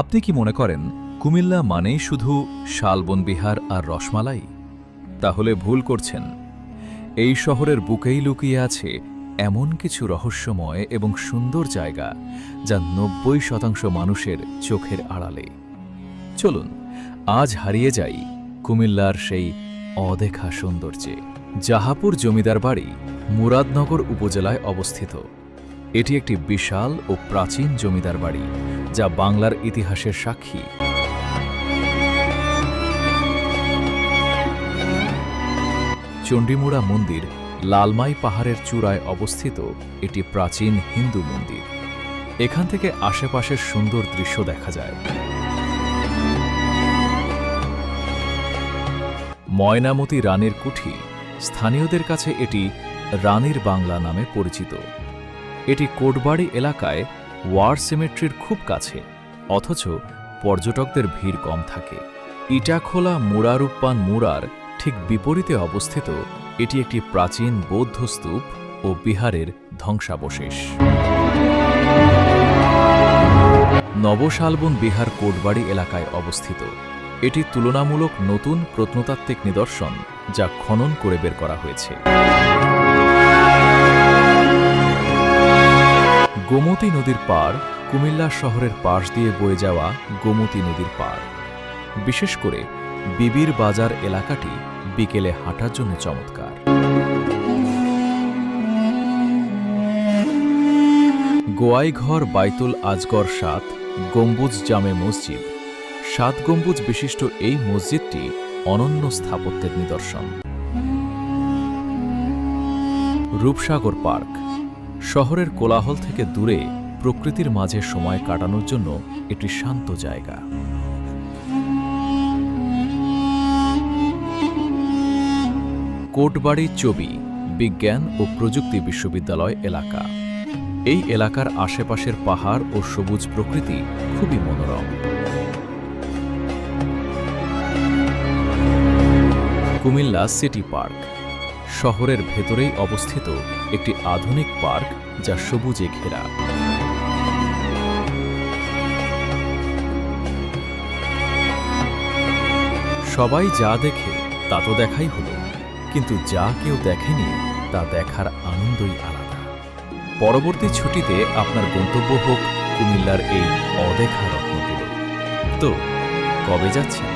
আপনি কি মনে করেন কুমিল্লা মানেই শুধু শালবন বিহার আর রসমালাই? তাহলে ভুল করছেন। এই শহরের বুকেই লুকিয়ে আছে এমন কিছু রহস্যময় এবং সুন্দর জায়গা যা ৯০% মানুষের চোখের আড়ালে। চলুন আজ হারিয়ে যাই কুমিল্লার সেই অদেখা সৌন্দর্যে। জাহাপুর জমিদার বাড়ি মুরাদনগর উপজেলায় অবস্থিত। এটি একটি বিশাল ও প্রাচীন জমিদার বাড়ি যা বাংলার ইতিহাসের সাক্ষী। চণ্ডীমুড়া মন্দির লালমাই পাহাড়ের চূড়ায় অবস্থিত এটি প্রাচীন হিন্দু মন্দির। এখান থেকে আশেপাশের সুন্দর দৃশ্য দেখা যায়। ময়নামতি রানীর কুঠি, স্থানীয়দের কাছে এটি রানীর বাংলা নামে পরিচিত। এটি কোটবাড়ি এলাকায় ওয়ার সিমেট্রির খুব কাছে, অথচ পর্যটকদের ভিড় কম থাকে। ইটাখোলা মুড়ারুপ্পান মুড়ার ঠিক বিপরীতে অবস্থিত এটি একটি প্রাচীন বৌদ্ধ স্তূপ ও বিহারের ধ্বংসাবশেষ। নবশালবন বিহার কোটবাড়ি এলাকায় অবস্থিত। এটি তুলনামূলক নতুন প্রত্নতাত্ত্বিক নিদর্শন যা খনন করে বের করা হয়েছে। গোমতী নদীর পাড় কুমিল্লা শহরের পাশ দিয়ে বয়ে যাওয়া গোমতী নদীর পাড়। বিশেষ করে বিবির বাজার এলাকাটি বিকেলে হাঁটার জন্য চমৎকার। গোয়াইঘর বাইতুল আজগর ৭ গম্বুজ জামে মসজিদ। ৭ গম্বুজ বিশিষ্ট এই মসজিদটি অনন্য স্থাপত্যের নিদর্শন। রূপসাগর পার্ক শহরের কোলাহল থেকে দূরে প্রকৃতির মাঝে সময় কাটানোর জন্য এটি শান্ত জায়গা। কোটবাড়ি চবি বিজ্ঞান ও প্রযুক্তি বিশ্ববিদ্যালয় এলাকা। এই এলাকার আশেপাশের পাহাড় ও সবুজ প্রকৃতি খুবই মনোরম। কুমিল্লা সিটি পার্ক শহরের ভেতরেই অবস্থিত একটি আধুনিক পার্ক যা সবুজে ঘেরা। সবাই যা দেখে তা তো দেখাই হলো, কিন্তু যা কেউ দেখেনি তা দেখার আনন্দই আলাদা। পরবর্তী ছুটিতে আপনার গন্তব্য হোক কুমিল্লার এই অদেখা রত্নগুলো। তো কবে যাচ্ছেন?